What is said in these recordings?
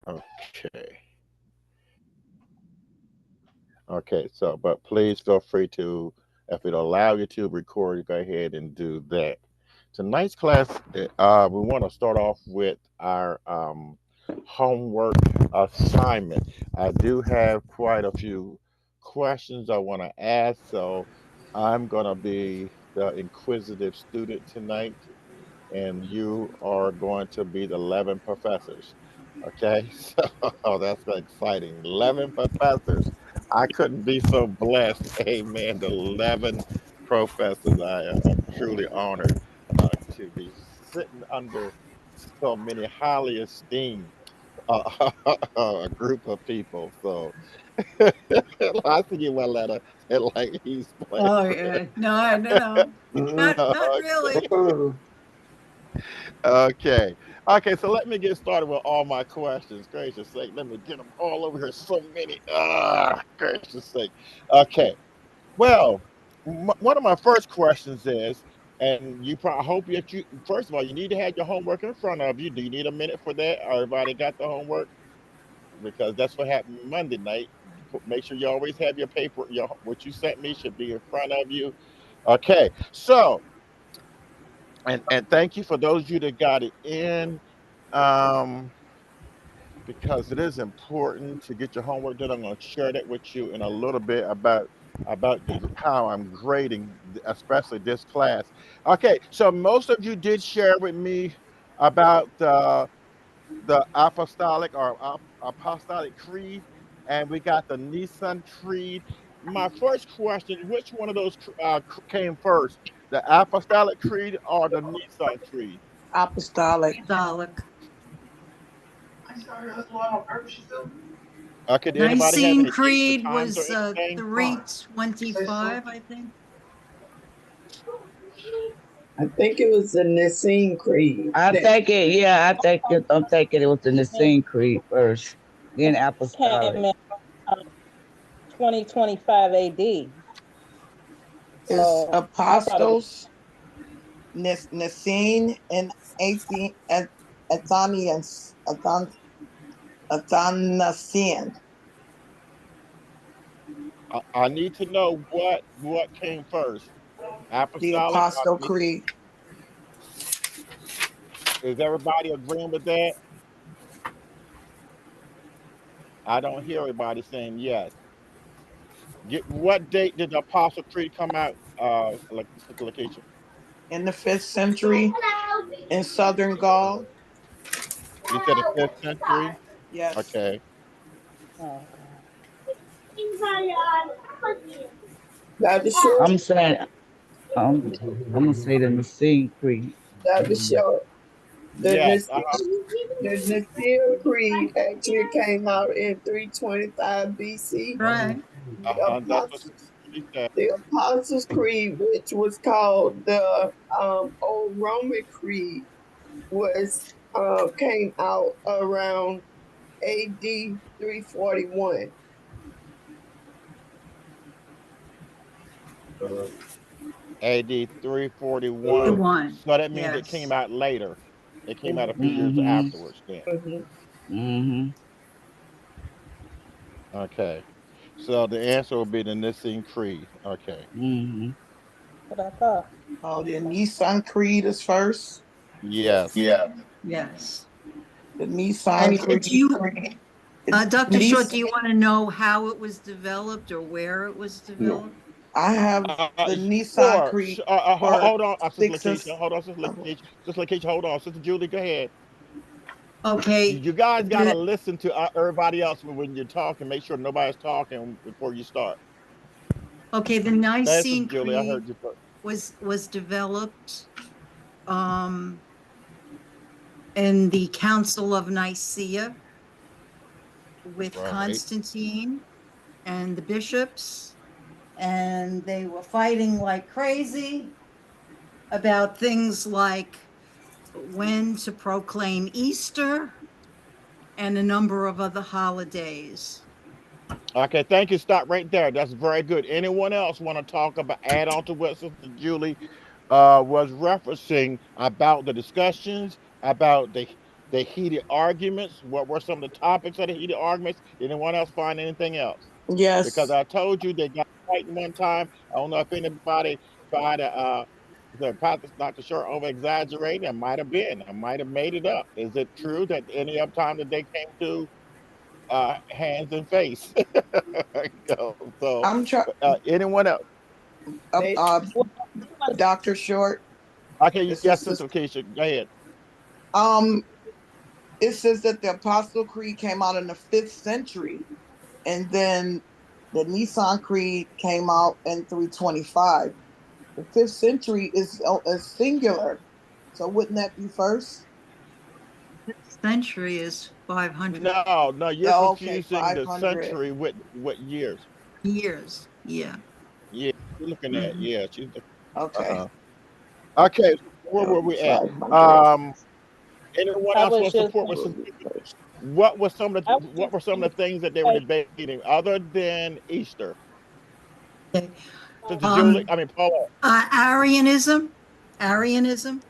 Okay. Okay. So, but please feel free to, if it allow you to record, go ahead and do that. Tonight's class, we want to start off with our homework assignment. I do have quite a few questions I want to ask, so I'm going to be the inquisitive student tonight, and you are going to be the 11 professors. Okay, so that's exciting. 11 professors. I couldn't be so blessed. Amen. The 11 professors. I'm truly honored to be sitting under so many highly esteemed uh, a group of people. So I see you, my letter, like he's playing. Oh yeah, no, no, no, not really. Okay. Okay, so let me get started with all my questions. Gracious sake, let me get them all over here. So many. Gracious sake. Okay. Well, one of my first questions is, and you probably hope that you, first of all, you need to have your homework in front of you. Do you need a minute for that? Everybody got the homework? Because that's what happened Monday night. Make sure you always have your paper, what you sent me should be in front of you. Okay. So, and thank you for those of you that got it in. Um, because it is important to get your homework done. I'm going to share that with you in a little bit about how I'm grading, especially this class. Okay, so most of you did share with me about the apostolic or apostolic creed, and we got the Nissan creed. My first question: which one of those came first, the apostolic creed or the Nissan creed? Apostolic. Apostolic. Okay, did anybody have Nicene any dates or Creed times or was anything? 325, I think. I think it was the Nicene Creed. I think it. Yeah, I think it. I'm thinking it was the Nicene Creed first, then Came Apostolic. in 2025 AD. It's So I thought it was Apostles, Nicene, and Athenians, Athanasian. I need to know what came first, The apostolic. Apostle Creed. Is everybody agreeing with that? I don't hear everybody saying yes. What date did the Apostle Creed come out? Like Sister Lakeisha? In the 5th century in southern Gaul. You said the fifth century. Yes. Okay. oh, okay. Dr. Short, I'm saying I'm gonna say the Nicene Creed. Dr. Short, the Yes. Nicene Creed actually came out in 325 BC. Right. The That's what Apostles, she said. the Apostles' Creed, which was called the Old Roman Creed, was came out around AD 341. AD 341. The So that means it came yes. out later. It came out a few years Mm-hmm. afterwards. Then. Mhm. Mm-hmm. Okay. So the answer will be the Nicene Creed. Okay. Mm-hmm. What I thought. Oh, the Nissan Creed is first. Yes. Yes. The Nissan And do Creed. you, Dr. Short, Nis- do you want to know how it was developed or where it was developed? I have Uh, the Nissan sure. Creed for Hold on, Sister six and Lakeisha. Hold on, Sister Lakeisha. Hold on, Sister Julie. Go ahead. Okay. You guys gotta The listen to everybody else when you're talking. Make sure nobody's talking before you start. okay, the Go ahead, Sister Nicene Julie. I heard Creed you first. was developed um in the Council of Nicaea with Right. Constantine and the bishops, and they were fighting like crazy about things like when to proclaim Easter and a number of other holidays. Okay. Thank you. Stop right there. That's very good. Anyone else want to talk about add on to what Sister Julie was referencing about the discussions about The heated arguments. What were some of the topics of the heated arguments? Did anyone else find anything else? Because Yes. I told you they got fighting one time. I don't know if anybody tried to the pastor Dr. Short over exaggerating. It might have been. I might have made it up. Is it true that any of time that they came to hands and face? So I'm trying. anyone else? Uh, uh, Well, they want Dr. Short. Okay, This yes, is Sister just, Keisha, go ahead. um. It says that the Apostle Creed came out in the 5th century, and then the Nissan Creed came out in 325. The 5th century is a singular, so wouldn't that be first? Century is 500 No, no, you're Oh, okay, confusing the 500. century with what years. years. Yeah. Yeah, you're looking at Mhm. yeah. She's Okay, uh-huh. Okay, so where it'll were be we at? 500. Anyone I else was want to just support It with will some? be first. I was What just were some going of to the things that they were say, debating other than Easter? Okay. Sister um, Julie, Um, I mean Paulette. Arianism. Arianism.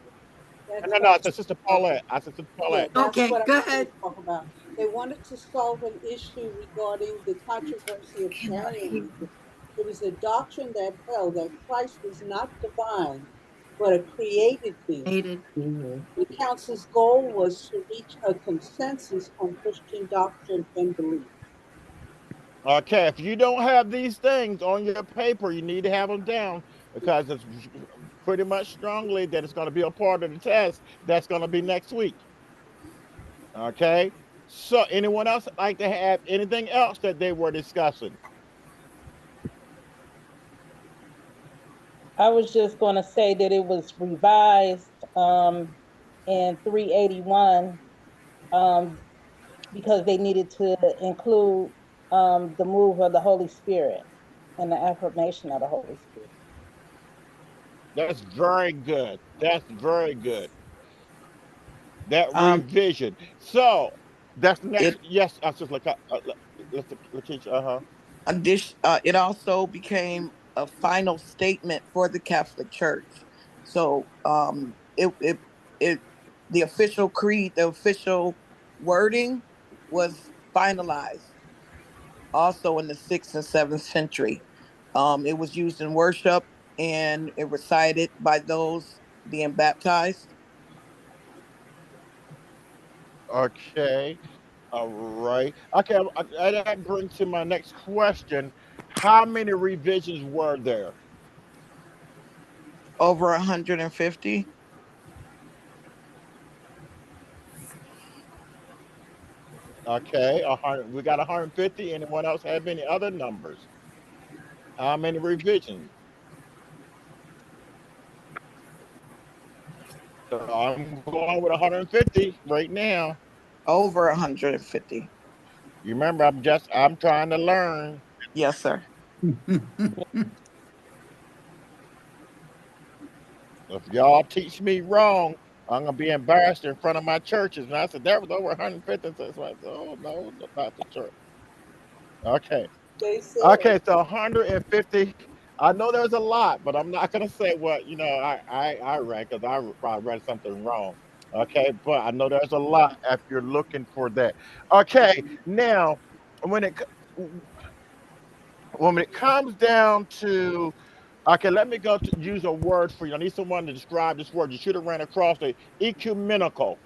That's No, no, what I I was said Sister talking Paulette. about. I said Sister Yeah, Paulette. that's Okay, what I go was going ahead. to talk about. They wanted to solve an issue regarding the controversy of Cannot hear. Arianism. It was a doctrine that held that Christ was not divine, but a created being. Hated. Mhm. The council's goal was to reach a consensus on Christian doctrine and belief. Okay, if you don't have these things on your paper, you need to have them down because it's pretty much strongly that it's going to be a part of the test that's going to be next week. Okay, so anyone else like to have anything else that they were discussing? I was just going to say that it was revised in 381 um, because they needed to include the move of the Holy Spirit and the affirmation of the Holy Spirit. That's very good. That's very good. That Um, revision. So that's the next. it Yes, I was just like, let's Lakeisha. it also became a final statement for the Catholic Church. So it the official creed, the official wording was finalized also in the 6th and 7th century. It was used in worship and it recited by those being baptized. Okay. All right. Okay. That brings to my next question. How many revisions were there? Over 150. Okay. 100. We got 150. Anyone else have any other numbers? How many revisions? So I'm going with 150 right now. Over 150. You remember, I'm trying to learn. Yes, sir. If y'all teach me wrong, I'm gonna be embarrassed in front of my churches. And I said that was over 150. So I said, oh no, not the church. Okay. They said Okay, so 150. I know there's a lot, but I'm not gonna say what I read because I probably read something wrong. Okay, but I know there's a lot if you're looking for that. Okay, now when it when it comes down to okay, let me go to use a word for you. I need someone to describe this word. You should have ran across it. Ecumenical.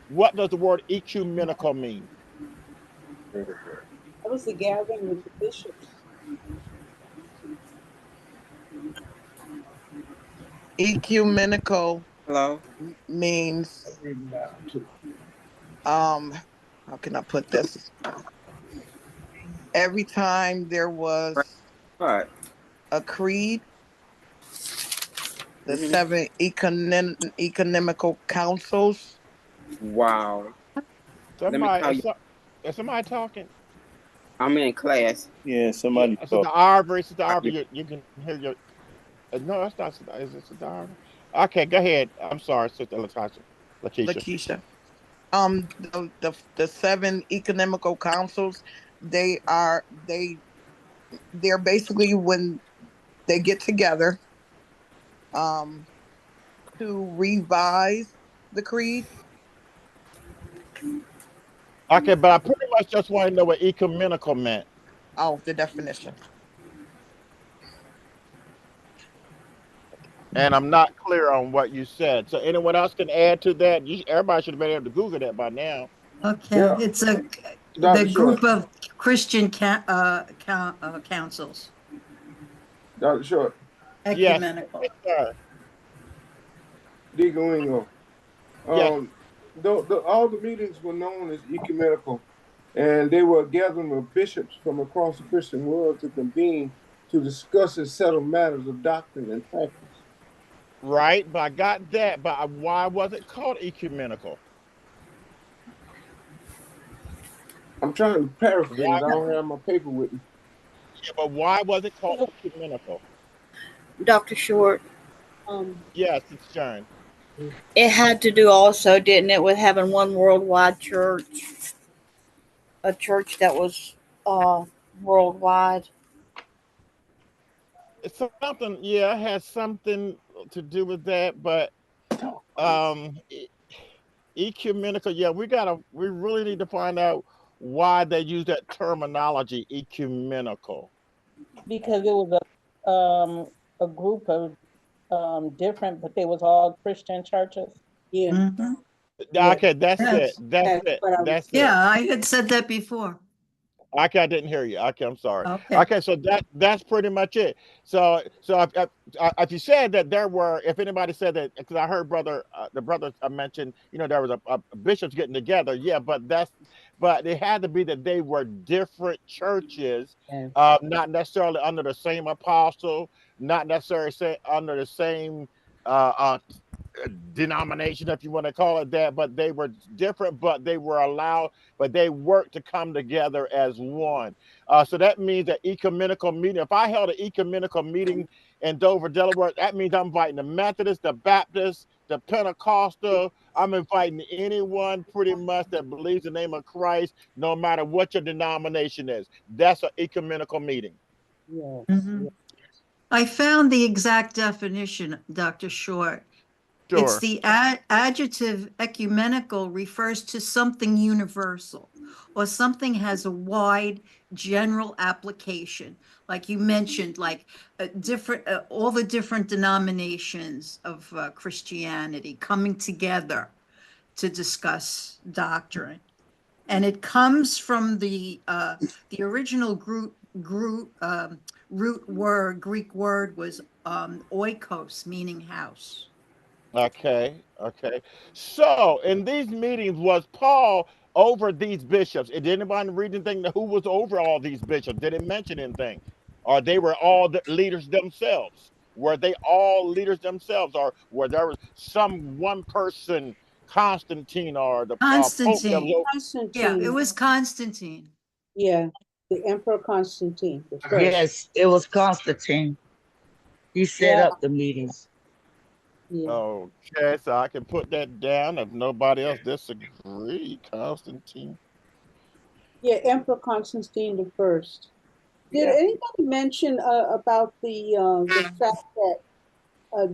What does the word ecumenical mean? that was the gathering with the bishops. Ecumenical Hello? means um how can I put this? Every time there was What? a creed, the Mm-hmm. seven economical councils. Wow. Let me Somebody call you. is somebody talking? I'm in class. Yeah, Yeah, somebody so talk. the Ivory, Yeah. you can hear your. No, that's not. Is it the Ivory? Okay, go ahead. I'm sorry, Sister Latasha, Lakeisha. Lakeisha. The seven economical councils, they're basically when they get together um to revise the creed. Okay, but I pretty much just want to know what ecumenical meant. Oh, the definition. And I'm not clear on what you said. So anyone else can add to that? Everybody should have been able to Google that by now. Okay, Yeah, it's the Dr. Short. group of Christian councils, Dr. Short. Yes, ecumenical. yes, sir. Deacon Wingo. Yes, All the meetings were known as ecumenical, and they were a gathering of bishops from across the Christian world to convene to discuss and settle matters of doctrine and practice. right. But I got that. But why was it called ecumenical? I'm trying to paraphrase. Why? I don't have my paper with me. Yeah, but why was it called ecumenical? Dr. Short. Um, Yes, it's Sharon. it had to do also, didn't it, with having one worldwide church, a church that was uh worldwide. It's something. Yeah, it has something to do with that. But um, ecumenical. Yeah, we really need to find out why they use that terminology, ecumenical. Because it was a group of different, but they was all Christian churches. Yeah, Mhm. yeah. Okay, that's it. Yes, That's That's it. what I was. That's it. yeah, I had said that before. Okay, I didn't hear you. Okay, I'm sorry. Okay. Okay, so that's pretty much it. So if you said that there were, if anybody said that, because I heard the brother mentioned, there was a bishops getting together. Yeah, but it had to be that they were different churches, Yes. not necessarily under the same apostle, not necessarily under the same uh, uh, denomination, if you want to call it that, but they were different, but they were allowed, but they worked to come together as one. So that means that ecumenical meeting, if I held an ecumenical meeting in Dover, Delaware, that means I'm inviting the Methodist, the Baptist, the Pentecostal. I'm inviting anyone pretty much that believes in the name of Christ, no matter what your denomination is. That's an ecumenical meeting. Yes. Mhm. I found the exact definition, Dr. Short. It's Sure. the adjective ecumenical refers to something universal or something has a wide general application. Like you mentioned, like all the different denominations of Christianity coming together to discuss doctrine. And it comes from the original root word, Greek word was oikos, meaning house. Okay, okay. So in these meetings, was Paul over these bishops? Did anybody read anything who was over all these bishops? Did it mention anything? Or they were all the leaders themselves? Were they all leaders themselves? Or were there some one person, Constantine or the Pope that was Constantine. over? Yeah, it Constantine. was Constantine. Yeah, the Emperor Constantine the first. Yes, it was Constantine. He set Yeah. up the meetings. Yeah, Okay, so I can put that down if nobody else disagree. Constantine. yeah, Emperor Constantine the first. Did Yeah. anybody mention about the fact that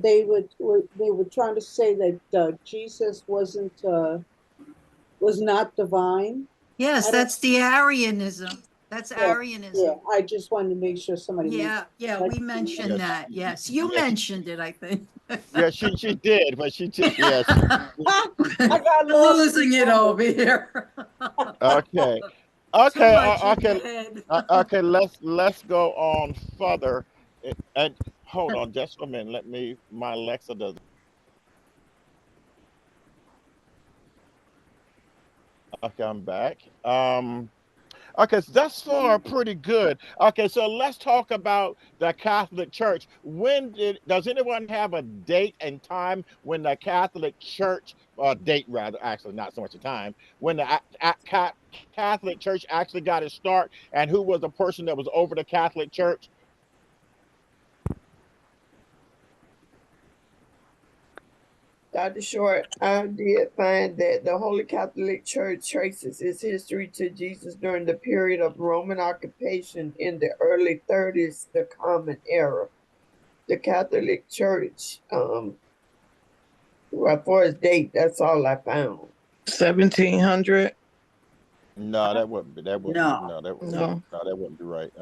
they were trying to say that Jesus was not divine? Yes, I don't. that's the Arianism. That's Yeah, yeah. Arianism. I just wanted to make sure somebody mentioned. Yeah, yeah, That. we mentioned Yes, that. Yes, you yes, mentioned it, I think. yeah, she did, but she did, yes. I got lost in Losing it the over here. Okay. Too Okay. much in the Okay. head. Okay. Let's go on further. And hold on just a minute. My Alexa does. Okay, I'm back. Okay, so thus far pretty good. Okay, so let's talk about the Catholic Church. Does anyone have a date and time when the Catholic Church, date rather, actually not so much a time, when the Catholic Church actually got its start, and who was the person that was over the Catholic Church? Dr. Short, I did find that the Holy Catholic Church traces its history to Jesus during the period of Roman occupation in the early 30s, the Common Era. The Catholic Church, well, for its date, that's all I found. 1700. No, that wouldn't be. That wouldn't. No. No, that wouldn't. No. No, that wouldn't be right.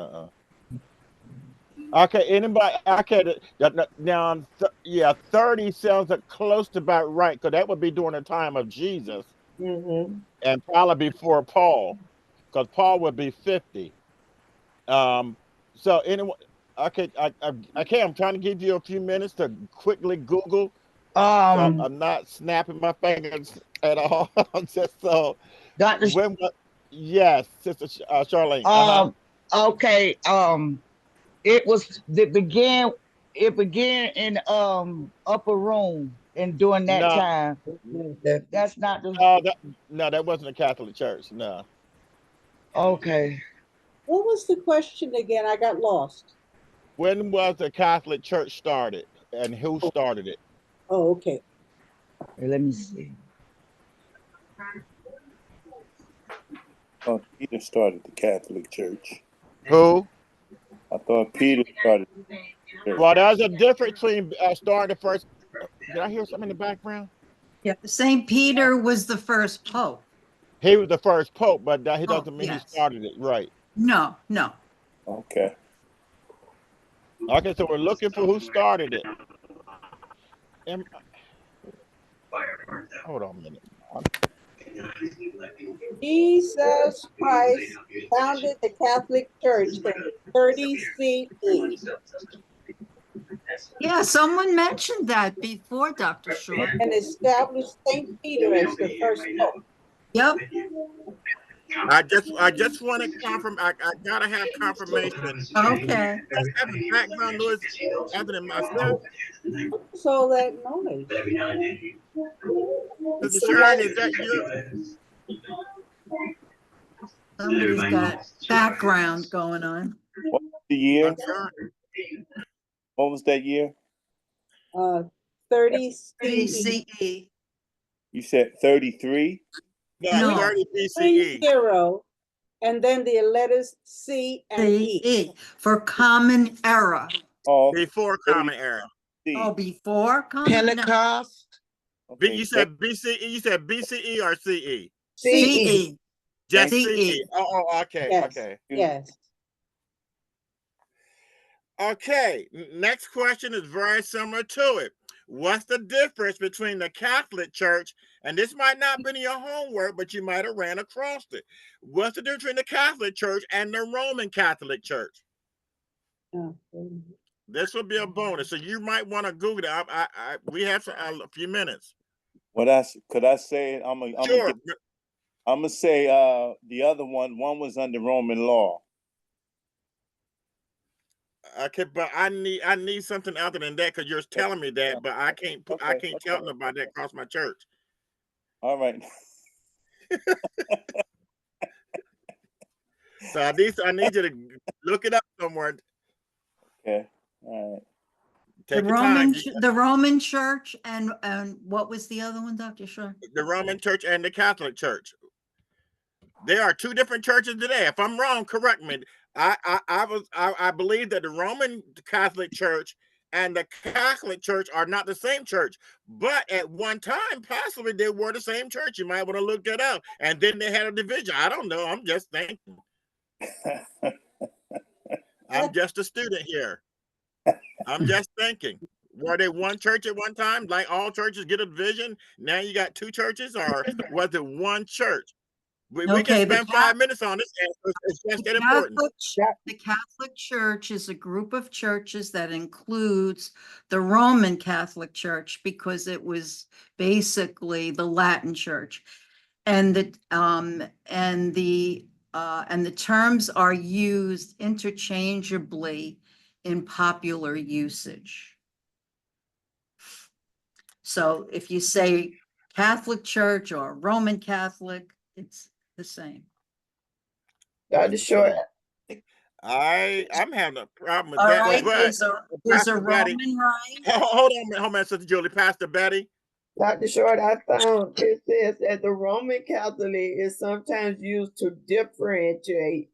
Okay, anybody? Okay, now, yeah, 30 sounds close to about right, because that would be during the time of Jesus, and probably before Paul, because Paul would be 50. Um, so anyway, okay, okay, I'm trying to give you a few minutes to quickly Google, so Um, I'm not snapping my fingers at all. I'm just so Doctor. when what? Yes, Sister Charlene. Okay. It began. It began in upper room, and during that No, time, that's not the. no, that wasn't a Catholic church. No. Okay. What was the question again? I got lost. When was the Catholic Church started, and who started it? Oh, okay. Let me see. Oh, Peter started the Catholic Church. Who? I thought Peter started the church. Well, there's a difference between starting the first. Did I hear something in the background? Yeah, St. Peter was the first pope. He was the first pope, but he doesn't mean he yes. started it, right? No, no. Okay. Okay, so we're looking for who started it. Hold on a minute. Jesus Christ founded the Catholic Church in 30 CE. Yeah, someone mentioned that before, Dr. Short. And established St. Peter as the first pope. Yep. I just want to confirm. I gotta have confirmation. Okay. Is that the background noise other than myself? What's all that noise? Mr. Sharon, is that you? Somebody's got background going on. What was the year? What was that year? 30 CE. You said 33? No, 30 BCE. 30, and then the letters C and E. For common era. Oh, before common era. Oh, before common Pentecost. Okay. You said BCE. You said BCE or CE? CE. Just CE. Oh, okay, Yes. okay. Yes. Okay, next question is very similar to it. What's the difference between the Catholic Church, and this might not be in your homework, but you might have ran across it. What's the difference between the Catholic Church and the Roman Catholic Church? This will be a bonus, so you might want to Google it. We have a few minutes. Could I say it? I'm gonna say the other one was under Roman law. Okay, but I need something other than that, because you're telling me that, but I can't tell them about that across my church. All right. So I need you to look it up somewhere. Okay. All right. Take your time. The Roman Church and what was the other one, Dr. Shore? The Roman Church and the Catholic Church. There are two different churches today. If I'm wrong, correct me. I believe that the Roman Catholic Church and the Catholic Church are not the same church, but at one time, possibly they were the same church. You might want to look that up. And then they had a division. I don't know. I'm just thinking. I'm just a student here. I'm just thinking. Were they one church at one time? Like all churches get a division? Now you got two churches, or was it one church? We can spend 5 minutes on this. It's just that important. The Catholic Church is a group of churches that includes the Roman Catholic Church, because it was basically the Latin Church, and the terms are used interchangeably in popular usage. So if you say Catholic Church or Roman Catholic, it's the same. Dr. Short. I'm having a problem with All that. right, But is a Roman right? Hold on, Sister Julie. Pastor Betty. Dr. Short, I found it says that the Roman Catholic is sometimes used to differentiate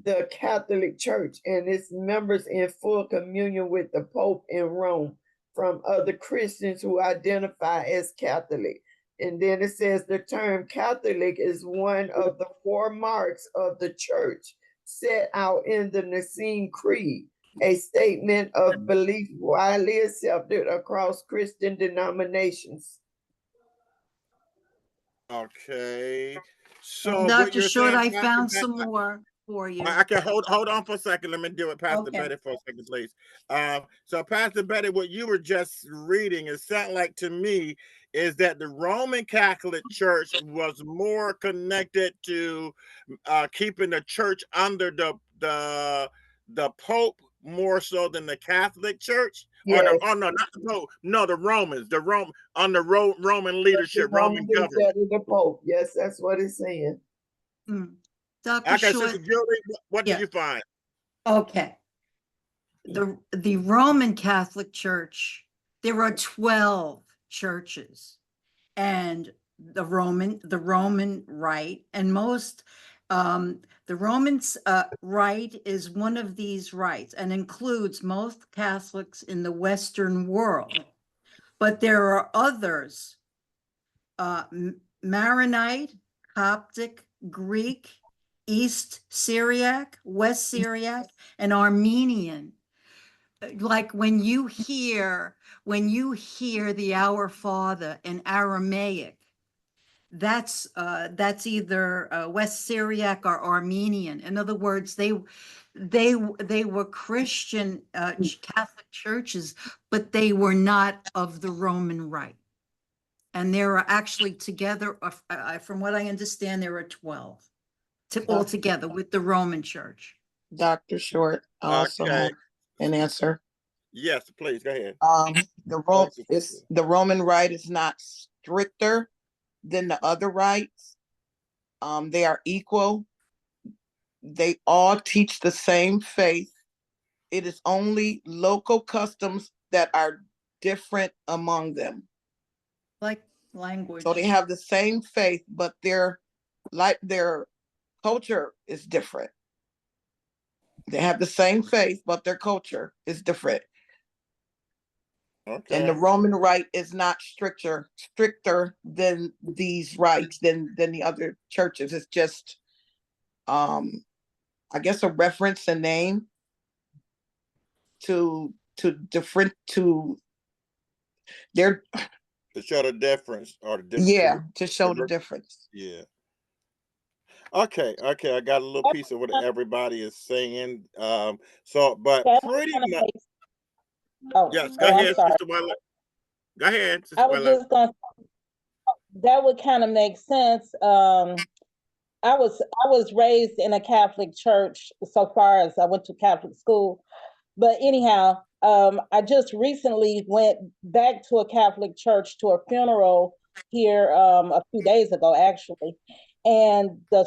the Catholic Church and its members in full communion with the Pope in Rome from other Christians who identify as Catholic. And then it says the term Catholic is one of the 4 marks of the church set out in the Nicene Creed, a statement of belief widely accepted across Christian denominations. Okay. So what Dr. you're Short, saying, I Pastor found Betty, some more for you. I can hold on for a second. Let me deal with Pastor Okay. Betty for a second, please. So Pastor Betty, what you were just reading, it sounded like to me is that the Roman Catholic Church was more connected to keeping the church under the Pope more so than the Catholic Church. Or Yes. no, not the Pope. No, the Romans. Under Roman The leadership, Roman Roman government. instead of the Pope. Yes, that's what it's saying. Dr. Okay, Sister Short, Julie, what did yeah. you find? Okay. The Roman Catholic Church, there are 12 churches, and the Roman Rite, and most the Roman Rite is one of these rites and includes most Catholics in the Western world. But there are others, Maronite, Coptic, Greek, East Syriac, West Syriac, and Armenian. Like when you hear the Our Father in Aramaic, that's either West Syriac or Armenian. In other words, they were Christian Catholic churches, but they were not of the Roman Rite. And there are actually together, from what I understand, there are 12 altogether with the Roman Church. Dr. Short, I also Okay. have an answer. Yes, please go ahead. The Roman Rite is not stricter than the other rites. They are equal. They all teach the same faith. It is only local customs that are different among them. Like language. So they have the same faith, but their culture is different. They have the same faith, but their culture is different. Okay. And the Roman Rite is not stricter than these rites than the other churches. It's just, I guess, a reference, a name to different to their to show the difference or to show the difference. Yeah. Okay, I got a little piece of what everybody is saying. But pretty much. Yes, go ahead, Sister Willa. Go ahead, Sister I was Willa. just going. That would kind of make sense. I was raised in a Catholic church so far as I went to Catholic school. But anyhow, I just recently went back to a Catholic church to a funeral here a few days ago, actually. And the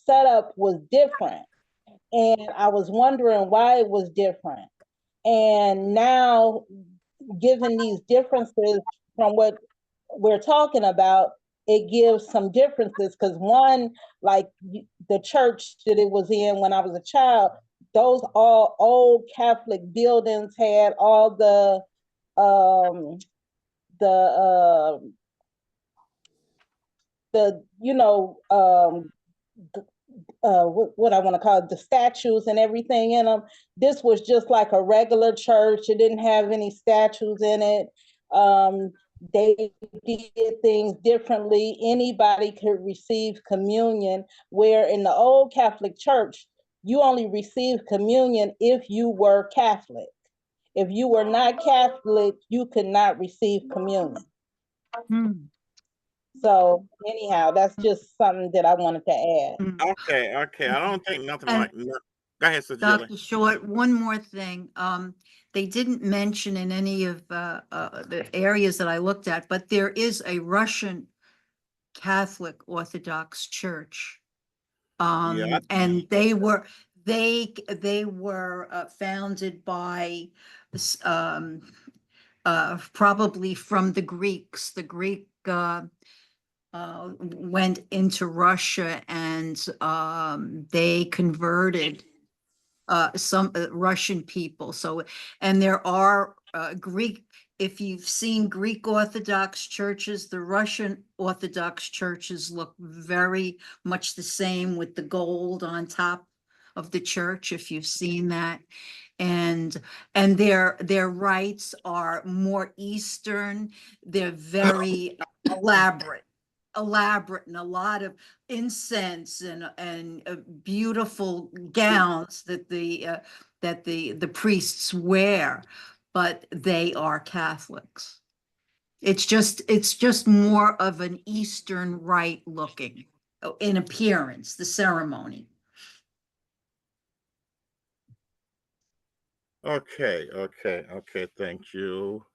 setup was different. And I was wondering why it was different. And now, given these differences from what we're talking about, it gives some differences because one, like the church that it was in when I was a child, those all old Catholic buildings had all the what I want to call it, the statues and everything in them. This was just like a regular church. It didn't have any statues in it. They did things differently. Anybody could receive communion, where in the old Catholic church, you only received communion if you were Catholic. If you were not Catholic, you could not receive communion. So anyhow, that's just something that I wanted to add. Okay. I don't think nothing like that. Go ahead, Sister Julie. Dr. Short, one more thing. They didn't mention in any of the areas that I looked at, but there is a Russian Catholic Orthodox Church. And they were founded by probably from the Greeks. The Greek went into Russia and they converted some Russian people. So, and there are Greek if you've seen Greek Orthodox churches, the Russian Orthodox churches look very much the same with the gold on top of the church, if you've seen that. And their rites are more Eastern. They're very elaborate, and a lot of incense and beautiful gowns that the priests wear, but they are Catholics. It's just more of an Eastern rite looking in appearance, the ceremony. Okay, thank you.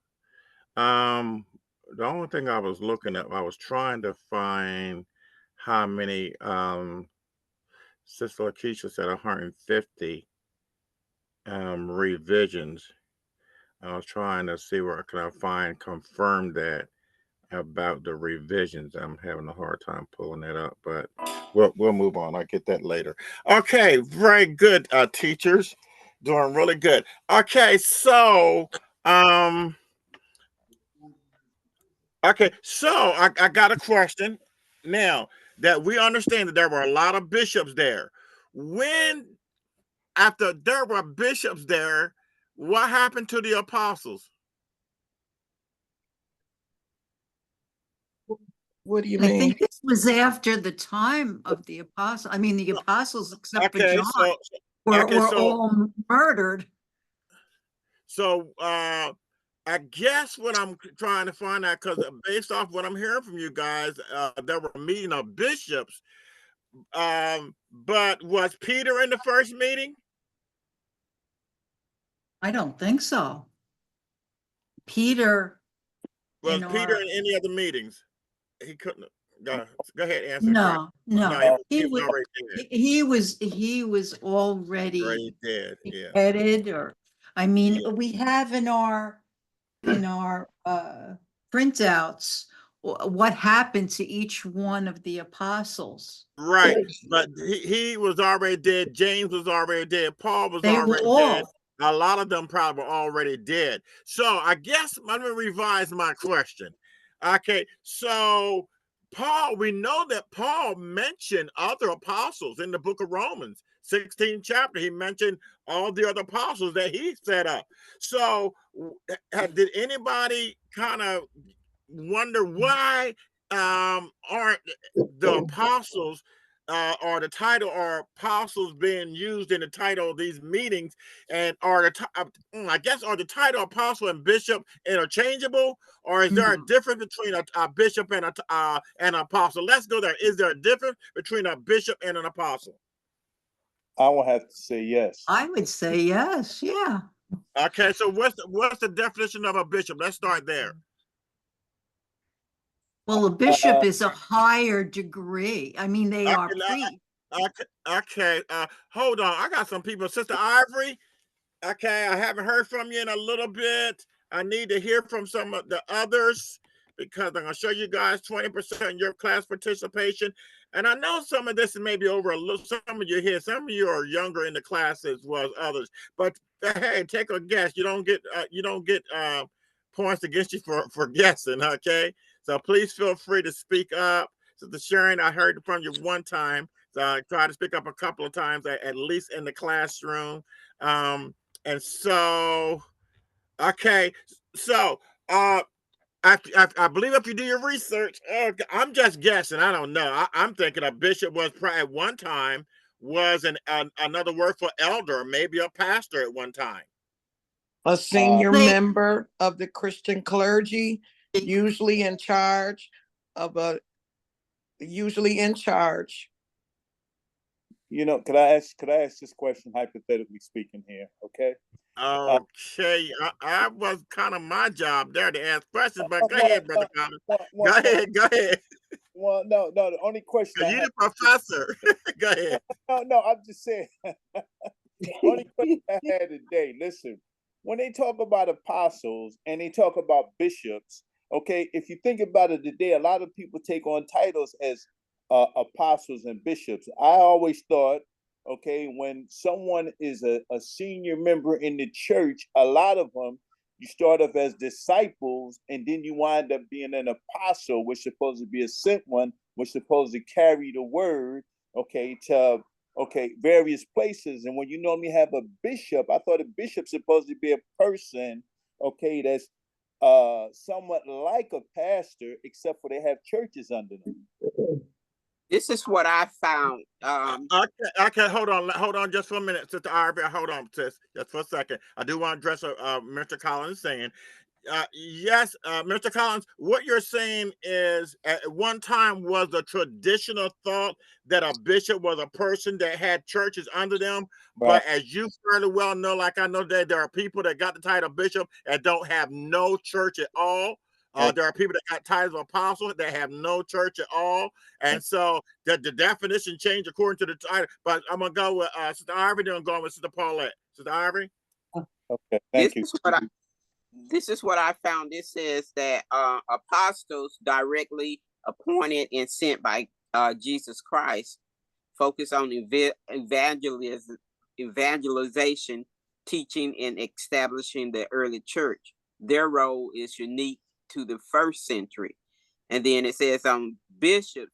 The only thing I was looking at, I was trying to find how many, Sister Lakeisha said 150 revisions. I was trying to see where can I find confirm that about the revisions. I'm having a hard time pulling that up, but we'll move on. I'll get that later. Okay, very good, teachers, doing really good. Okay, so um, I got a question now that we understand that there were a lot of bishops there. When after there were bishops there, what happened to the apostles? What do you I mean? think this was after the time of the apostles. I mean, the apostles, except for Okay, John, were all murdered. So I guess what I'm trying to find out, because based off what I'm hearing from you guys, there were a meeting of bishops. But was Peter in the first meeting? I don't think so. Peter Was in Peter our in any other meetings? He couldn't. Go ahead, answer the question. no, no. No, He he was was already dead. he was already Already dead. Yeah. beheaded, or I mean, Yeah. we have in our printouts what happened to each one of the apostles. Right, but he was already dead. James was already dead. Paul was They were already dead. all. A lot of them probably were already dead. So I guess I'm gonna revise my question. Okay, so Paul, we know that Paul mentioned other apostles in the book of Romans, 16th chapter. He mentioned all the other apostles that he set up. So did anybody kind of wonder why aren't the apostles or the title or apostles being used in the title of these meetings, and are I guess are the title apostle and bishop interchangeable, or is there a difference between a bishop and an apostle? Let's go there. Is there a difference between a bishop and an apostle? I will have to say yes. I would say yes. Yeah. Okay, so what's the definition of a bishop? Let's start there. Well, a bishop is a higher degree. I mean, they are priests. Okay, hold on. I got some people. Sister Ivory, okay, I haven't heard from you in a little bit. I need to hear from some of the others because I'm going to show you guys 20% your class participation. And I know some of this is maybe over a little. Some of you here, some of you are younger in the class as well as others. But hey, take a guess. You don't get points against you for guessing. Okay, so please feel free to speak up. Sister Sharon, I heard from you one time. So I tried to speak up a couple of times, at least in the classroom. And so, okay, so I believe if you do your research, I'm just guessing. I don't know. I'm thinking a bishop was probably at one time was another word for elder, maybe a pastor at one time. A senior member of the Christian clergy, usually in charge. You know, could I ask this question hypothetically speaking here? Okay. Okay, I was kind of my job there to ask questions, but go ahead, Brother Connor. Go ahead. Well, no. The only question I You have, the professor. Go ahead. no. I'm just saying. Only question I had today. Listen, when they talk about apostles and they talk about bishops, okay, if you think about it today, a lot of people take on titles as apostles and bishops. I always thought, okay, when someone is a senior member in the church, a lot of them you start off as disciples, and then you wind up being an apostle, which is supposed to be a sent one, which is supposed to carry the word, okay, to various places. And when you normally have a bishop, I thought a bishop's supposed to be a person, okay, that's somewhat like a pastor, except for they have churches under them. This is what I found. Okay, hold on just for a minute, Sister Ivy. Hold on, sis, just for a second. I do want to address Mr. Collins saying. Yes, Mr. Collins, what you're saying is at one time was a traditional thought that a bishop was a person that had churches under them. Right. But as you fairly well know, like I know that there are people that got the title bishop and don't have no church at all. There are people that got titles of apostle that have no church at all. And so the definition changed according to the title. But I'm going to go with Sister Ivory, then I'm going with Sister Paulette. Sister Ivory? Okay, thank you. This is what I found. It says that apostles directly appointed and sent by Jesus Christ focus on evangelization, teaching, and establishing the early church. Their role is unique to the first century. And then it says bishops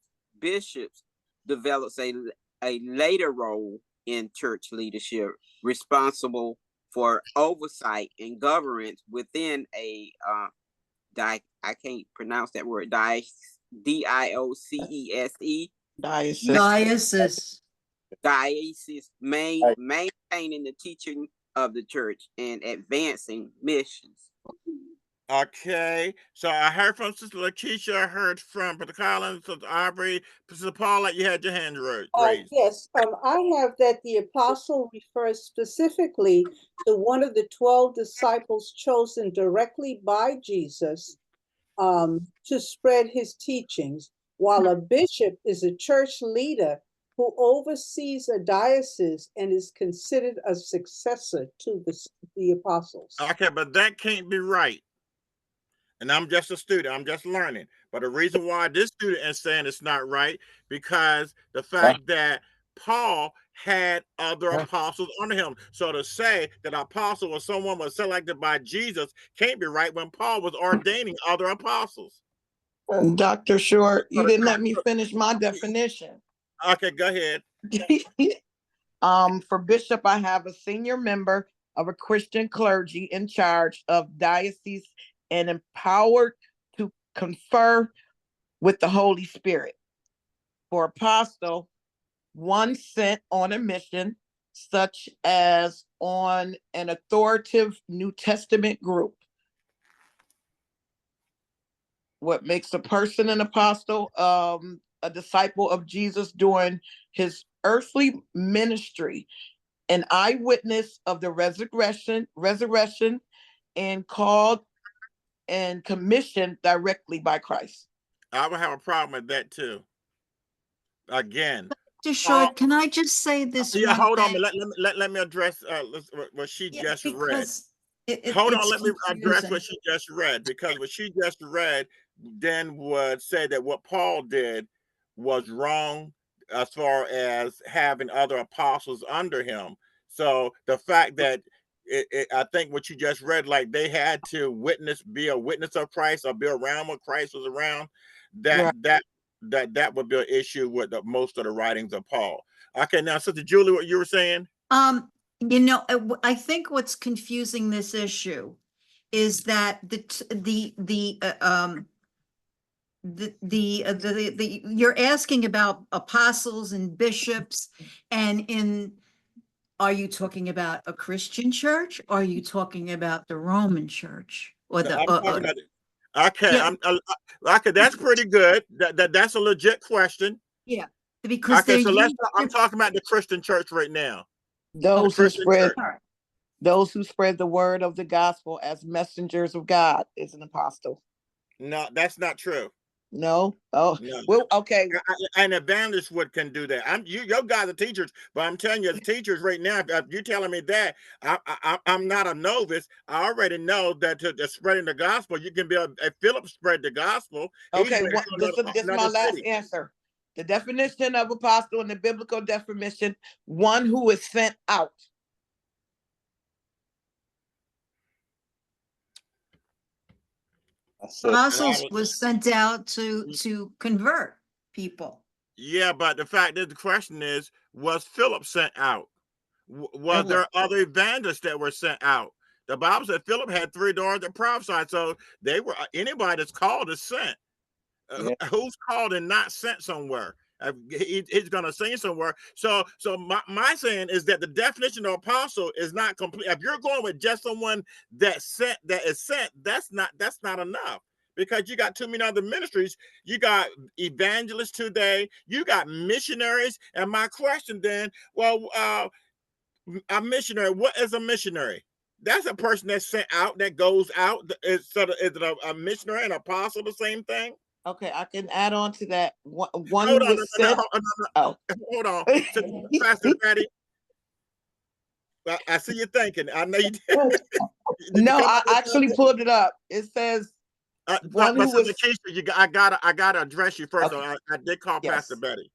develops a later role in church leadership, responsible for oversight and governance within a I can't pronounce that word, diocese. Diocese, maintaining the teaching of the church and advancing missions. Okay, so I heard from Sister Lakeisha, I heard from Brother Collins, Sister Aubrey, Sister Paula, you had your hand raised. Yes, I have that the apostle refers specifically to one of the 12 disciples chosen directly by Jesus to spread his teachings, while a bishop is a church leader who oversees a diocese and is considered a successor to the apostles. Okay, but that can't be right. And I'm just a student, I'm just learning. But the reason why this student is saying it's not right, because the fact that Paul had other apostles under him. So to say that apostle or someone was selected by Jesus can't be right when Paul was ordaining other apostles. Dr. Short, you didn't let me finish my definition. Okay, go ahead. For bishop, I have a senior member of a Christian clergy in charge of diocese and empowered to confer with the Holy Spirit. For apostle, one sent on a mission, such as on an authoritative New Testament group. What makes a person an apostle? A disciple of Jesus during his earthly ministry, an eyewitness of the resurrection, and called and commissioned directly by Christ. I would have a problem with that too. Again, Short, can I just say this? Yeah, hold on. Let me address what she just read. Hold on, let me address what she just read, because what she just read then would say that what Paul did was wrong as far as having other apostles under him. So the fact that I think what you just read, like they had to be a witness of Christ or be around when Christ was around, that would be an issue with most of the writings of Paul. Okay, now, Sister Julie, what you were saying? I think what's confusing this issue is that you're asking about apostles and bishops, and are you talking about a Christian church, or are you talking about the Roman church or the? Okay, okay, that's pretty good. That's a legit question. Yeah, because okay, so I'm talking about the Christian church right now. Those who spread the word of the gospel as messengers of God is an apostle. No, that's not true. No. Oh, no. Well, okay. An evangelist can do that. Your guys are teachers, but I'm telling you, as teachers right now, if you're telling me that, I'm not a novice. I already know that to spreading the gospel, you can be a Philip spread the gospel. Okay, this is my last answer. The definition of apostle in the biblical definition: one who is sent out. I said, Apostles was sent out to convert people. Yeah, but the fact is, the question is, was Philip sent out? Was there Philip. other evangelists that were sent out? The Bible said Philip had 3 daughters that prophesied, so they were anybody that's called is sent. yeah. Who's called and not sent somewhere? He's going to sing somewhere. So my saying is that the definition of apostle is not complete. If you're going with just someone that is sent, that's not enough, because you got too many other ministries. You got evangelists today. You got missionaries. And my question then, well, a missionary, what is a missionary? That's a person that's sent out, that goes out. Is it a missionary and apostle the same thing? Okay, I can add on to that. One Hold who on, was sent. Oh, hold on. So, Pastor Betty, I see you thinking. I know you did. Did you no, come I up with actually something? pulled it up. It says No, one but who Sister was. Keisha, I gotta address you first. Okay. So I did call Pastor Yes. Betty.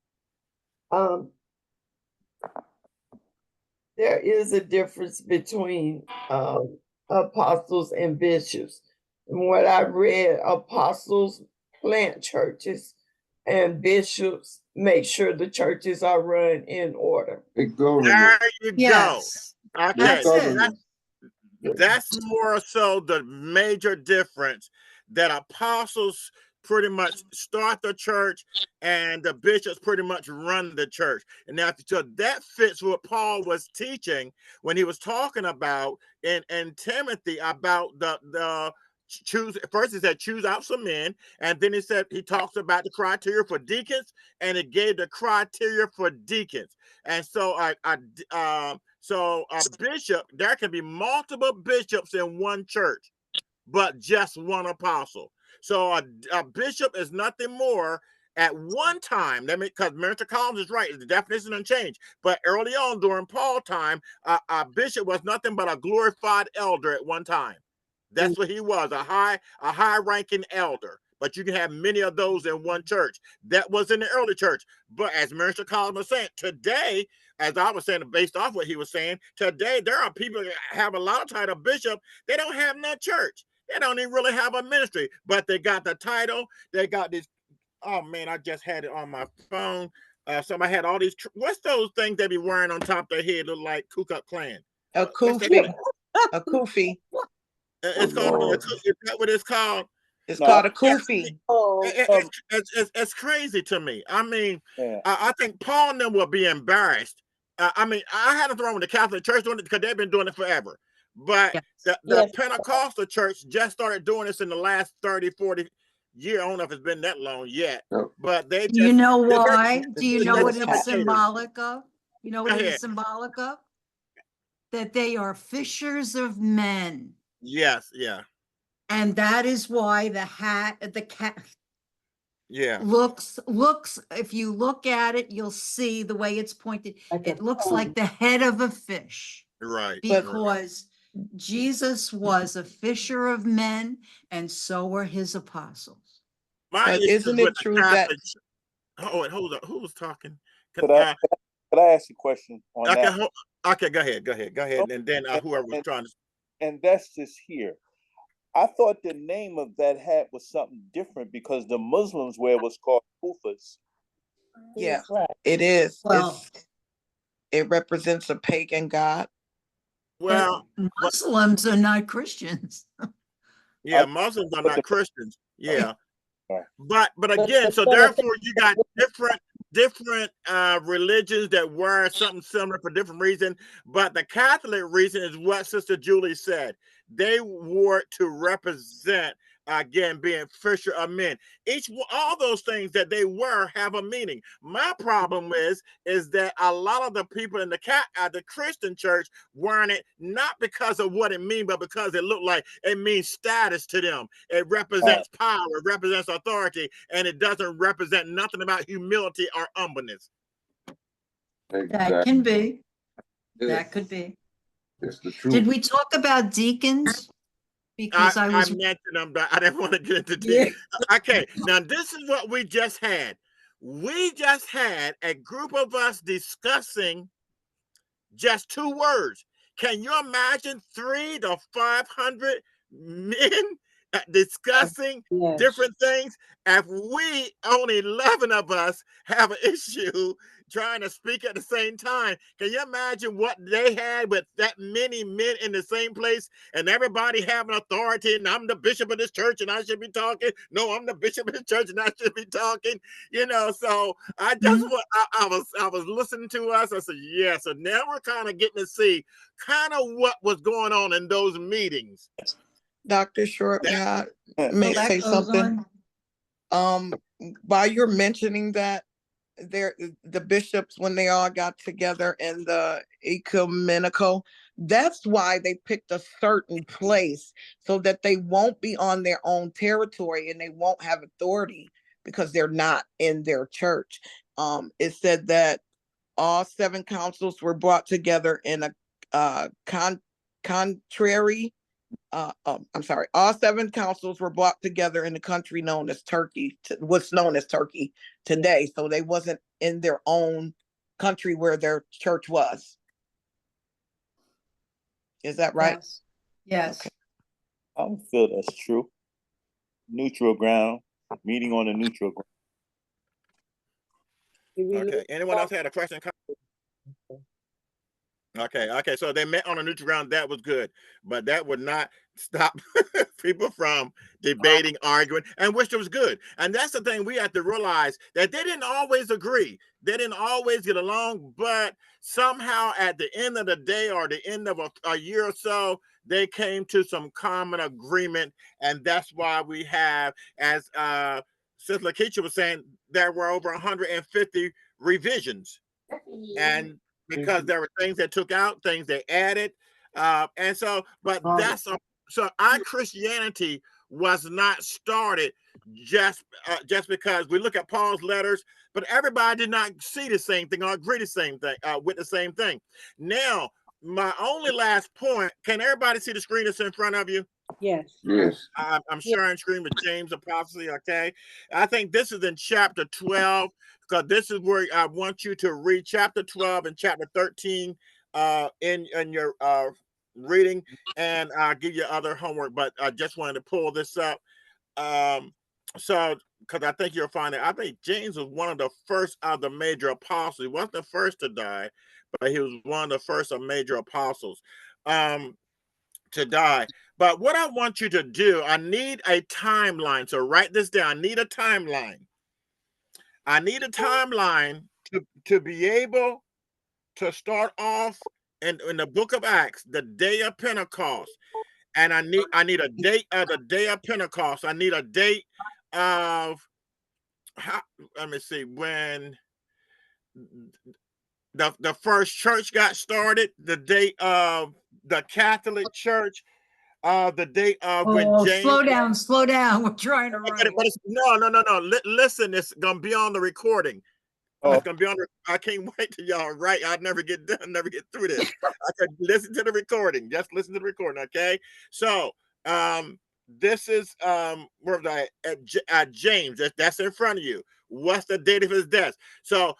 Um, there is a difference between apostles and bishops. And what I read, apostles plant churches, and bishops make sure the churches are run in order. There you go. Yes, Okay, that's it. that's more so the major difference, that apostles pretty much start the church and the bishops pretty much run the church. And now, so that fits what Paul was teaching when he was talking about in Timothy about the choose. First he said choose out some men, and then he talks about the criteria for deacons, and it gave the criteria for deacons. And so so a bishop, there can be multiple bishops in one church, but just one apostle. So a bishop is nothing more at one time. That because Minister Collins is right, the definition didn't change. But early on during Paul time, a bishop was nothing but a glorified elder at one time. That's what he was, a high ranking elder. But you can have many of those in one church. That was in the early church. But as Minister Collins was saying, today, as I was saying, based off what he was saying, today there are people that have a lot of title bishop. They don't have no church. They don't even really have a ministry, but they got the title. They got this. Oh man, I just had it on my phone. Somebody had all these. What's those things they be wearing on top of their head, look like Ku Klux Klan? A What's that? kufi. A kufi. It's called. Is that what it's called? It's No, called a Yeah, kufi. it's crazy to me. I mean, yeah. I think Paul and them will be embarrassed. I mean, I had a throne with the Catholic Church doing it because they've been doing it forever. But Yeah. the Yes. Pentecostal church just started doing this in the last 30, 40 years. I don't know if it's been that long yet. But they Do you just, know they're why? Do you know what it's imitators. symbolic of? You know Go what it ahead. is symbolic of? That they are fishers of men. Yes, yeah, And that is why the cat yeah. looks, if you look at it, you'll see the way it's pointed. It looks like the head of a fish, Right. But because Jesus was a fisher of men, and so were his apostles. My but issue is isn't with it the true that Catholic. Oh, wait, hold up. Who was talking? Could I could I ask a question on Okay, that? okay, go ahead, and then And, whoever was and trying to. and that's just here. I thought the name of that hat was something different because the Muslims wear what's called kufas. yeah, Right. it is. Well, It represents a pagan god. Well, but Muslims are not Christians. yeah, Muslims are But not Christians. Yeah, uh, but again, so But I think therefore you got different religions that wear something similar for different reason. But the Catholic reason is what Sister Julie said. They wore it to represent, again, being fisher of men. All those things that they wear have a meaning. My problem is that a lot of the people in the Christian church wearing it not because of what it means, but because it looked like it means status to them. It represents power, it represents authority, and it doesn't represent nothing about humility or humbleness. That can be. That could be. It's the truth. Did we talk about deacons? Because I was. mentioned them, but I didn't want to get into Yeah. deep. Okay, now this is what we just had. We just had a group of us discussing just 2 words. Can you imagine 300 to 500 men discussing Yes. different things. If we, only 11 of us, have an issue trying to speak at the same time, can you imagine what they had with that many men in the same place and everybody having authority? And I'm the bishop of this church and I should be talking. No, I'm the bishop of this church and I should be talking. So I just I was listening to us. I said, yeah. So now we're kind of getting to see kind of what was going on in those meetings. Dr. Short, may I So that say goes something? on. While you're mentioning that, the bishops, when they all got together in the ecumenical, that's why they picked a certain place so that they won't be on their own territory and they won't have authority because they're not in their church. It said that all 7 councils were brought together in a contrary I'm sorry, all 7 councils were brought together in the country known as Turkey, what's known as Turkey today. So they wasn't in their own country where their church was. Is that right? Yes. Yes. Okay. I don't feel that's true. Neutral ground, meeting on a neutral ground. Okay. Anyone else had a question? Okay. So they met on a neutral ground. That was good, but that would not stop people from debating, arguing, and which was good. And that's the thing we have to realize, that they didn't always agree. They didn't always get along, but somehow at the end of the day or the end of a year or so, they came to some common agreement. And that's why we have, as Sister Lakeisha was saying, there were over 150 revisions. And because there were things that took out, things they added, and so, but so our Christianity was not started just because we look at Paul's letters, but everybody did not see the same thing or agree the same thing with the same thing. Now, my only last point: can everybody see the screen that's in front of you? Yes. Yes. I'm sharing screen with James Apostle. Okay, I think this is in chapter 12, because this is where I want you to read chapter 12 and chapter 13 in your reading, and I'll give you other homework. But I just wanted to pull this up. So because I think you'll find it. I think James was one of the first of the major apostles. He wasn't the first to die, but he was one of the first of major apostles to die. But what I want you to do, I need a timeline. So write this down. I need a timeline. I need a timeline to be able to start off in the book of Acts, the day of Pentecost. And I need a date of the day of Pentecost. I need a date of let me see, when the first church got started, the date of the Catholic Church, the date of when James. Slow down. We're trying to write. But no. Listen, it's gonna be on the recording. It's gonna be on. I can't wait till y'all write. I'll never get done. Never get through this. I can listen to the recording. Just listen to the recording, okay? So, this is where the James. That's in front of you. What's the date of his death? So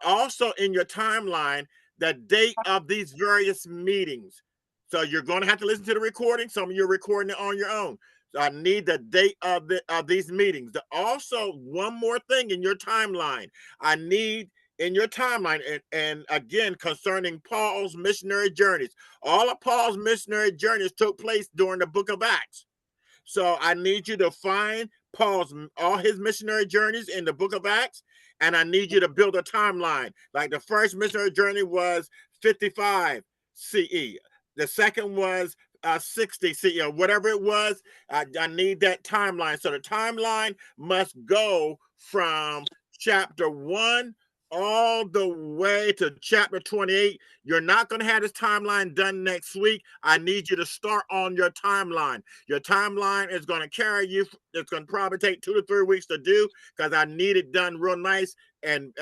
also in your timeline, the date of these various meetings. So you're going to have to listen to the recording. Some of you are recording it on your own. So I need the date of these meetings. Also, one more thing in your timeline. I need in your timeline, and again, concerning Paul's missionary journeys. All of Paul's missionary journeys took place during the book of Acts. So I need you to find all his missionary journeys in the book of Acts, and I need you to build a timeline. Like the first missionary journey was 55 CE. The second was 60 CE, or whatever it was. I need that timeline. So the timeline must go from chapter 1 all the way to chapter 28. You're not going to have this timeline done next week. I need you to start on your timeline. Your timeline is going to carry you. It's going to probably take 2 to 3 weeks to do, because I need it done real nice, and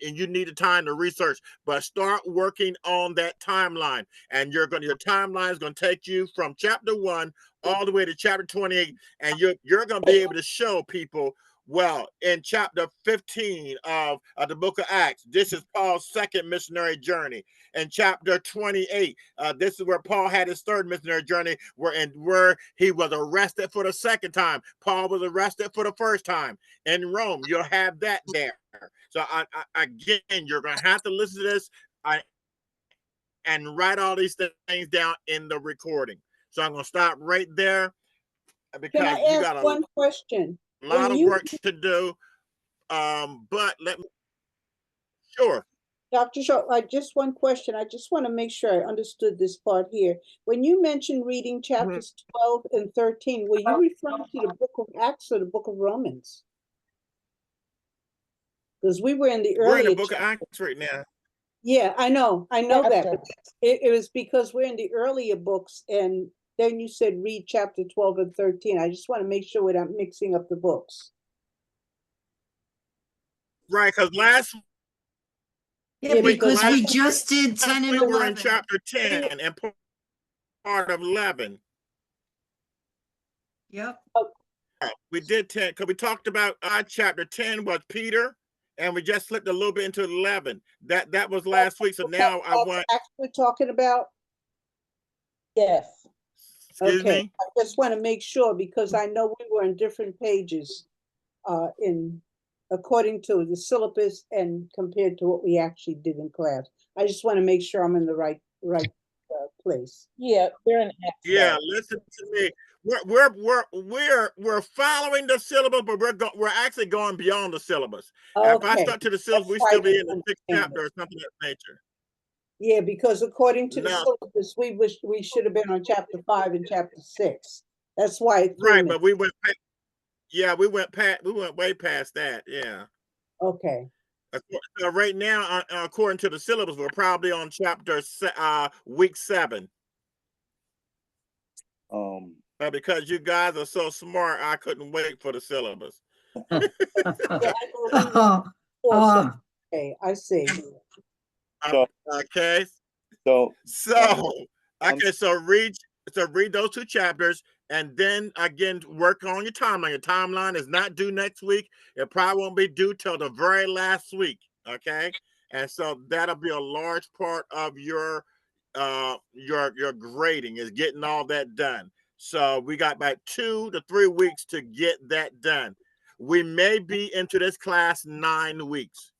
you need the time to research. But start working on that timeline, and your timeline is going to take you from chapter 1 all the way to chapter 28, and you're going to be able to show people Well, in chapter 15 of the book of Acts, this is Paul's second missionary journey. In chapter 28, this is where Paul had his third missionary journey, where he was arrested for the second time. Paul was arrested for the first time in Rome. You'll have that there. So again, you're going to have to listen to this and write all these things down in the recording. So I'm going to stop right there Can I because you ask got one question? a lot of work to do. But let me, sure. Dr. Shaw, just one question. I just want to make sure I understood this part here. When you mentioned reading chapters 12 and 13, were you referring to the book of Acts or the book of Romans? Because we were in the We're in the earlier book of Acts right now. Yeah, I know that. But it was because we're in the earlier books, and then you said read chapter 12 and 13. I just want to make sure we're not mixing up the books. Right, because last Yeah, week, because we just did 10 and we were 11. in chapter 10 and part of 11. Yep. We did 10 because we talked about chapter 10 was Peter, and we just slipped a little bit into 11. That was last week. So now I want. We're talking about. Yes. Excuse me. I just want to make sure because I know we were in different pages, according to the syllabus and compared to what we actually did in class. I just want to make sure I'm in the right place. Yeah, we're in Acts. Yeah, listen to me. We're following the syllabus, but we're actually going beyond the syllabus. Okay. If I stuck to the syllabus, we still be in the 6th chapter or something of that nature. Yeah, because according to the syllabus, we should have been on chapter 5 and chapter 6. That's why it threw me. But we went. We went way past that. Yeah. Okay. So right now, according to the syllabus, we're probably on chapter week 7. Because you guys are so smart, I couldn't wait for the syllabus. Okay, I see. Okay. So read those 2 chapters, and then again work on your timeline. Your timeline is not due next week. It probably won't be due till the very last week. Okay, and so that'll be a large part of your grading is getting all that done. So we got about 2 to 3 weeks to get that done. We may be into this class 9 weeks.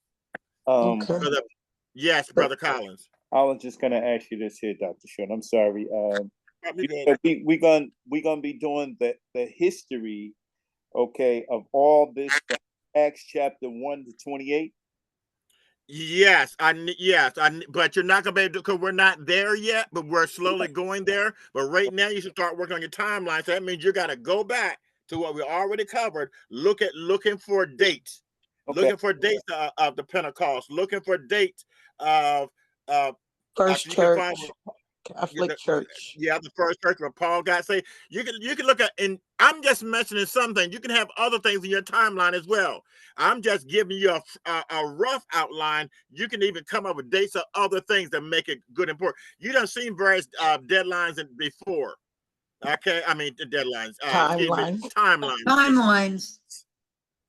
Yes, Brother Collins. I was just gonna ask you this here, Dr. Short. I'm sorry. We're gonna be doing the history, okay, of all this from Acts chapter 1 to 28. Yes, but you're not gonna be able to because we're not there yet, but we're slowly going there. But right now, you should start working on your timeline. So that means you got to go back to what we already covered. Looking for dates, looking for dates of the Pentecost, looking for dates of First church, Catholic church. Yeah, the first church where Paul got saved. You can look at, and I'm just mentioning something. You can have other things in your timeline as well. I'm just giving you a rough outline. You can even come up with dates of other things that make it good and important. You done seen various deadlines before. Okay, I mean the deadlines. Timelines.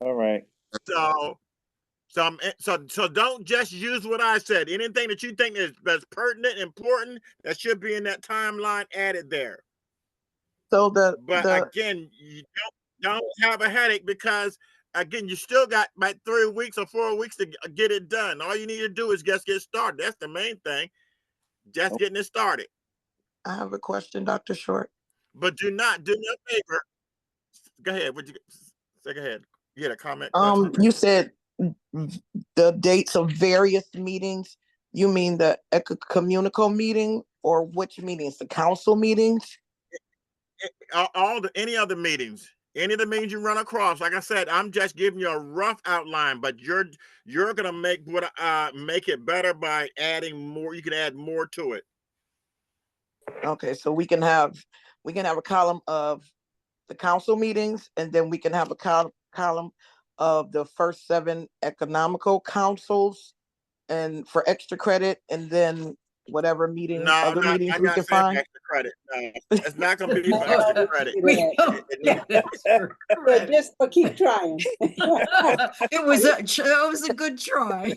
All right. So don't just use what I said. Anything that you think that's pertinent, important, that should be in that timeline, added there. So again, you don't have a headache because again, you still got about 3 weeks or 4 weeks to get it done. All you need to do is just get started. That's the main thing. Just getting it started. I have a question, Dr. Short. But do me a favor. Go ahead. Go ahead. You had a comment? You said the dates of various meetings. You mean the ecumenical meeting or which meetings? The council meetings? Any other meetings. Any of the meetings you run across. Like I said, I'm just giving you a rough outline, but you're gonna make make it better by adding more. You can add more to it. Okay, so we can have a column of the council meetings, and then we can have a column of the first 7 economical councils and for extra credit, and then whatever meeting, No, other meetings I'm we not can saying for find? extra credit. No, it's not going to be for extra credit. We don't get extra But credit. just for keep trying. It was a good try.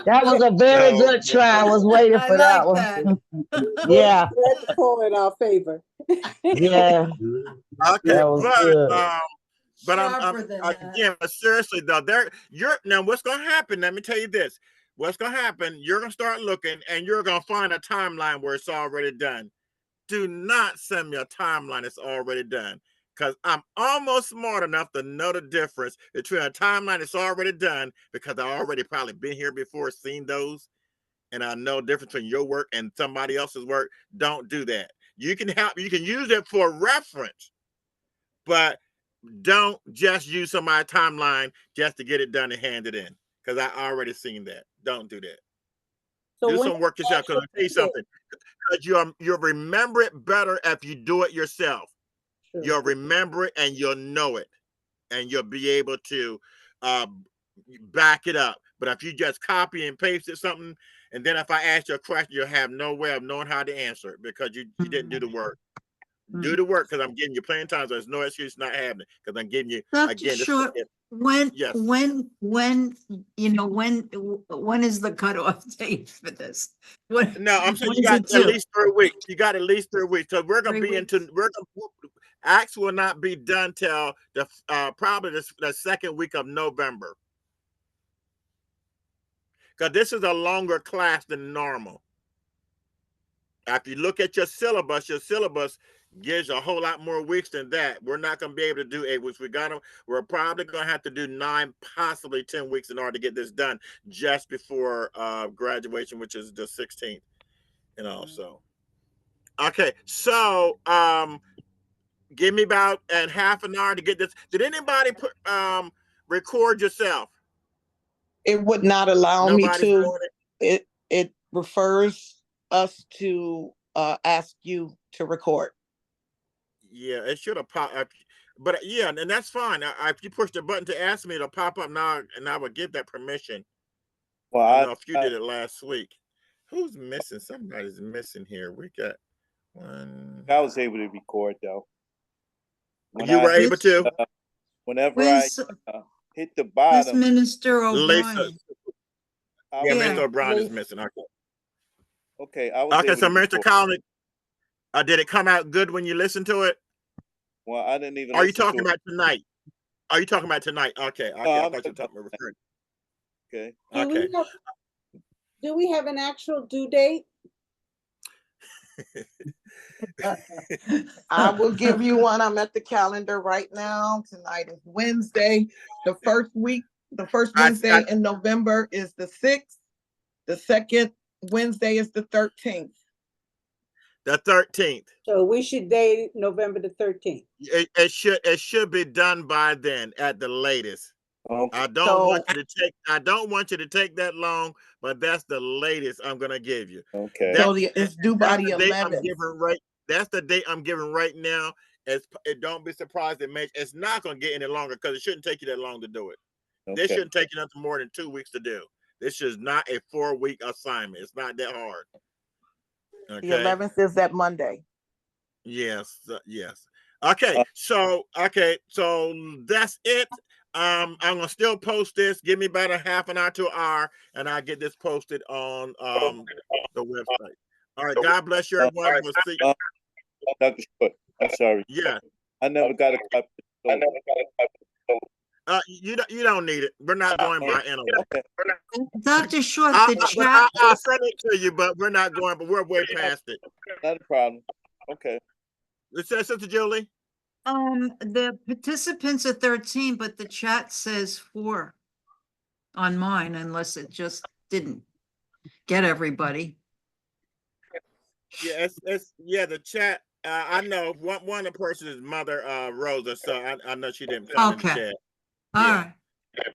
That was a very No, good try. I was waiting I for that like one. that. Yeah, Let the poll in our favor. yeah, okay, that was good. but Sharper than that. again, but seriously though, now what's gonna happen? Let me tell you this. What's gonna happen? You're gonna start looking and you're gonna find a timeline where it's already done. Do not send me a timeline that's already done. Because I'm almost smart enough to know the difference between a timeline that's already done, because I already probably been here before, seen those, and I know the difference between your work and somebody else's work. Don't do that. You can use it for reference, but don't just use somebody's timeline just to get it done and hand it in. Because I already seen that. Don't do that. So Do when some work yourself. Because I'll tell you something. Because you'll remember it better if you do it yourself. True. You'll remember it and you'll know it, and you'll be able to back it up. But if you just copy and paste it something, and then if I ask you a question, you'll have no way of knowing how to answer it because you didn't do the work. Do the work, because I'm giving you plenty of times. There's no excuse not having it, because I'm giving you Dr. again. Short, Yes. when is the cutoff date for this? No, I'm saying when you is got it at due? least 3 weeks. You got at least 3 weeks. So we're gonna 3 be weeks? Acts will not be done till the probably the second week of November. Because this is a longer class than normal. If you look at your syllabus gives you a whole lot more weeks than that. We're not going to be able to do 8 weeks. We're probably going to have to do 9, possibly 10 weeks in order to get this done just before graduation, which is the 16th. So. Okay, so give me about half an hour to get this. Did anybody record yourself? It would not allow me Nobody's to. doing it? It refers us to ask you to record. Yeah, it should have popped up. But yeah, and that's fine. If you push the button to ask me, it'll pop up now, and I would give that permission. Well, I know if you did it last week. Who's missing? Somebody's missing here. We got one. I was able to record though. You were able to? Whenever I hit the bottom. Minister O'Brien. Lisa. Yeah, Minister O'Brien is missing. Okay. Okay, so Minister Collins, did it come out good when you listened to it? Well, I didn't even. Are you talking about tonight? Are you talking about tonight? Okay. I thought you were talking about referring. Okay. Okay. Do we have an actual due date? I will give you one. I'm at the calendar right now. Tonight is Wednesday. The first Wednesday in November is the 6th. The second Wednesday is the 13th. The 13th. So we should date November the 13th. It should be done by then at the latest. Okay. I don't want you to take that long, but that's the latest I'm gonna give you. Okay. So it's due by the 11th. That's the date I'm giving right now. Don't be surprised it's not gonna get any longer, because it shouldn't take you that long to do it. Okay. This shouldn't take you nothing more than 2 weeks to do. This is not a 4-week assignment. It's not that hard. Okay. The 11th is that Monday. Yes. Yes. Okay. So that's it. I'm gonna still post this. Give me about a half an hour to an hour, and I'll get this posted on the website. All right. God bless you, everyone. We'll see you. Dr. Short, I'm sorry. Yeah. I never got a copy. You don't need it. We're not going by anyway. Dr. Short, I'll send it to you, but we're not going. But we're way past it. Not a problem. Okay. Sister Julie. The participants are 13, but the chat says 4 on mine, unless it just didn't get everybody. Yeah, the chat. I know one of the person's mother, Rosa, so I know she didn't come in the chat. All right.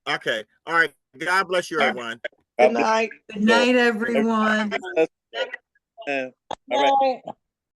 Okay. All right. God bless you, everyone. Good night. Good night, everyone. All right.